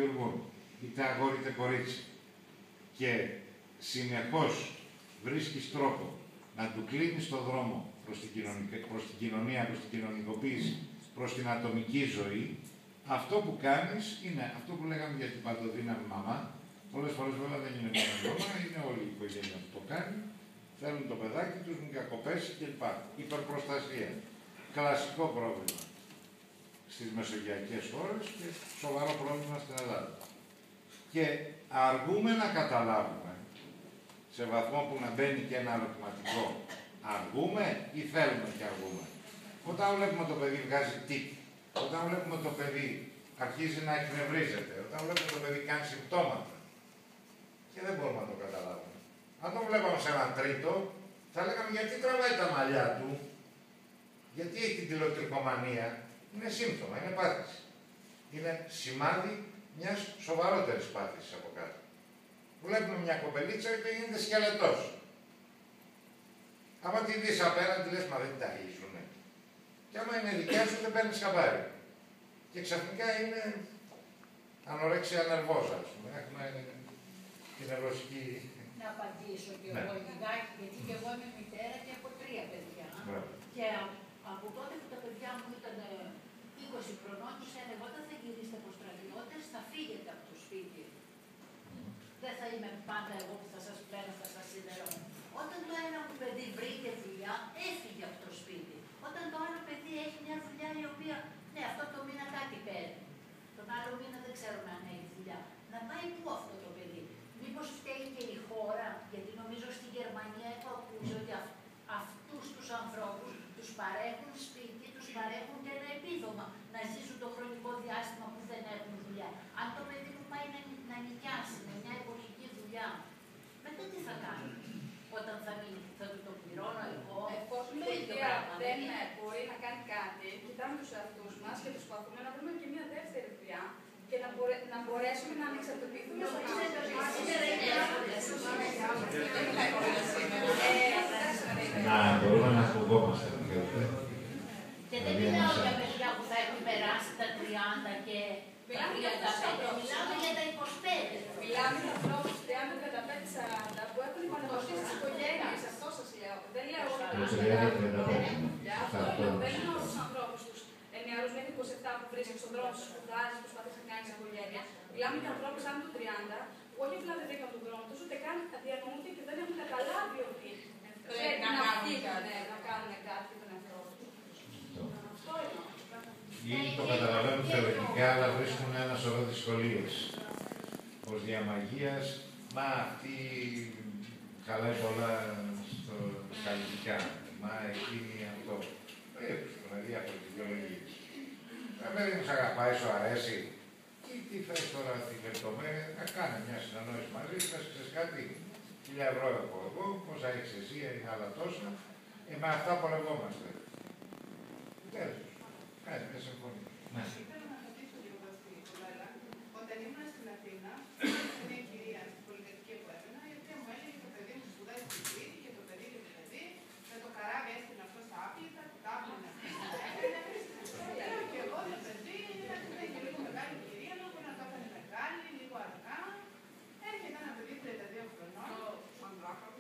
δημιουργούν, είτε αγόρι είτε κορίτσι, και συνεχώς βρίσκεις τρόπο να του κλείνεις το δρόμο προς την κοινωνία, προς την κοινωνικοποίηση, προς την ατομική ζωή, αυτό που κάνεις είναι αυτό που λέγαμε για την παντοδύναμη μαμά. Πολλές φορές βέβαια δεν είναι μόνο η μαμά, είναι όλη η οικογένεια που το κάνει. Θέλουν το παιδάκι τους, μην κακοπέσει κλπ. Υπερπροστασία. Κλασικό πρόβλημα στις μεσογειακές χώρες και σοβαρό πρόβλημα στην Ελλάδα. Και αργούμε να καταλάβουμε, σε βαθμό που να μπαίνει και ένα ερωτηματικό, αργούμε ή θέλουμε και αργούμε. Όταν βλέπουμε το παιδί βγάζει τικ, όταν βλέπουμε το παιδί αρχίζει να εκνευρίζεται, όταν βλέπουμε το παιδί κάνει συμπτώματα και δεν μπορούμε να το καταλάβουμε. Αν το βλέπαμε σε έναν τρίτο, θα λέγαμε γιατί τραβάει τα μαλλιά του, γιατί έχει την τηλεοπτικομανία. Είναι σύμπτωμα, είναι πάθηση. Είναι σημάδι μιας σοβαρότερης πάθησης από κάτω. Βλέπουμε μια κοπελίτσα και γίνεται σκελετός. Άμα τη δεις απέναντι, λες, μα δεν τα ίζουνε. Και άμα είναι δικιά σου, δεν παίρνεις χαμπάρι. Και ξαφνικά είναι ανορέξια νερβόζα, ας πούμε. Έχουμε την νευρωσική... Να απαντήσω και εγώ λιγάκι, γιατί και εγώ είμαι μητέρα και έχω 3 παιδιά. Και από τότε που τα παιδιά μου ήταν 20 χρονών, τους έλεγα, όταν θα γυρίσετε από στρατιώτες, θα φύγετε από το σπίτι. Δεν θα είμαι πάντα εγώ που θα σας πλένω, θα σας σιδερώ. Όταν το ένα μου παιδί βρήκε δουλειά, έφυγε από το σπίτι. Όταν το άλλο παιδί έχει μια δουλειά η οποία, ναι, αυτό το μήνα κάτι παίρνει. Τον άλλο μήνα δεν ξέρουμε αν έχει δουλειά. Να πάει πού αυτό το παιδί. Μήπως φταίει και η χώρα, γιατί νομίζω στη Γερμανία έχω ακούσει ότι αυτούς τους ανθρώπους τους παρέχουν σπίτι, τους παρέχουν και ένα επίδομα να ζήσουν το χρονικό διάστημα που δεν έχουν δουλειά. Αν το παιδί μου πάει να νοικιάσει με μια εποχική δουλειά, μετά τι θα κάνει, όταν θα του το πληρώνω εγώ. Εφόσον η πολιτεία δεν μπορεί να κάνει κάτι, κοιτάμε τους εαυτούς μας και προσπαθούμε να βρούμε και μια δεύτερη δουλειά και να μπορέσουμε να ανεξαρτοποιηθούμε στο να μπορούμε να φοβόμαστε. Και δεν μιλάω για παιδιά που θα έχουν περάσει τα 30 και τα 35, μιλάμε για τα 25. Μιλάμε για ανθρώπους 30, 35, 40 που έχουν υπαναδοθεί στις οικογένειες. Αυτό σας λέω. Δεν λέω όλα τα δεν είναι όλους τους ανθρώπους τους νεαρούς μέχρι 27 που βρίσκουν στον δρόμο, σπουδάζει, προσπαθείς να κάνεις οικογένεια. Μιλάμε για ανθρώπους άνω των 30 που όχι απλά δεν βρήκαν τον δρόμο τους, ούτε καν διανοούνται και δεν έχουν καταλάβει ότι πρέπει να φύγουν να κάνουν κάτι για τον εαυτό τους. Αυτό εννοώ. Ή το καταλαβαίνουν θεωρητικά, αλλά βρίσκουν ένα σωρό δυσκολίες. Ως διαμαγείας, μα αυτή χαλάει πολλά στο καλλιτικά, μα εκείνη αυτό. Με διάφορες δικαιολογίες. Βέβαια δεν σ' αγαπάει, σου αρέσει. Τι θες τώρα την λεπτομέρεια, να κάνει μια συναννόηση μαζί, θα ξέρεις κάτι, 1.000 ευρώ έχω εγώ, πόσα έχεις εσύ, είναι άλλα τόσα, με αυτά πορευόμαστε. Τέλος. Κάνει μια συμφωνία. Θέλω να ρωτήσω λίγο στην κοπέλα. Όταν ήμουν στην Αθήνα, μια κυρία στην πολυκατοικία που έμενα, η οποία μου έλεγε το παιδί μου σπουδάζει στη σπίτι και το παιδί και το παιδί, με το καράβι έστειλε αυτό στα άπλυτα, το τάπλωνε αυτό στα έφερε. Και εγώ το παιδί, ήταν και λίγο μεγάλη κυρία, να μπορεί να το έκανε μεγάλη, λίγο αργά. Έρχεται ένα παιδί 32 χρονών,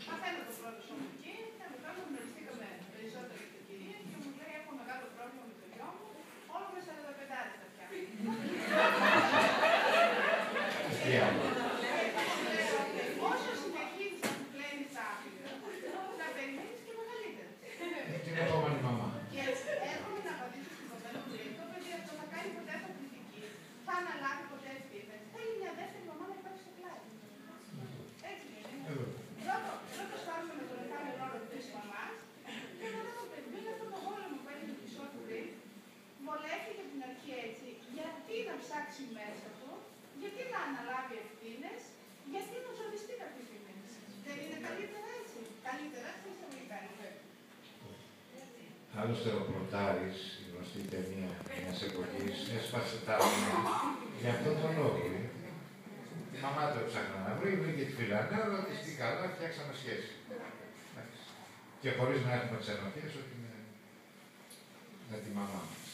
μαθαίνω το πρώτο σώμα εκεί, και μετά γνωριστήκαμε περισσότερο για την κυρία και μου λέει: έχω μεγάλο πρόβλημα με το γιο μου, όλο με 45 θα φτιάχνει. Όσο συνεχίζεις να του πλένεις τα άπλυτα, θα περιμένεις και μεγαλύτερα. Την επόμενη μαμά. Και έρχομαι να απαντήσω στην κοπέλα μου, το παιδί αυτό θα κάνει ποτέ αυτοκριτική, θα αναλάβει ποτέ ευθύνες. Θέλει μια δεύτερη μαμά να υπάρχει στο πλάι. Έτσι είναι. Πρώτος χάρος με τον μεγάλο ρόλο της μαμάς και μετά το παιδί είναι αυτό το γόλεμο που έλεγε πίσω του πριν. Βολεύει για την αρχή έτσι, γιατί να ψάξει μέσα του, γιατί να αναλάβει ευθύνες, γιατί να ζοριστεί κάποιες ευθύνες. Δεν είναι καλύτερα έτσι. Καλύτερα σε εισαγωγικά. Άλλωστε ο Πρωτάρης, η γνωστή ταινία μιας εποχής, έσπασε τα άτομα για αυτόν τον λόγο. Η μαμά το έψαχνα να βρει, βρήκε τη φιλανέα, αλλά της τι καλά, φτιάξαμε σχέση. Και χωρίς να έχουμε ξενοχές, ότι με τη μαμά μας.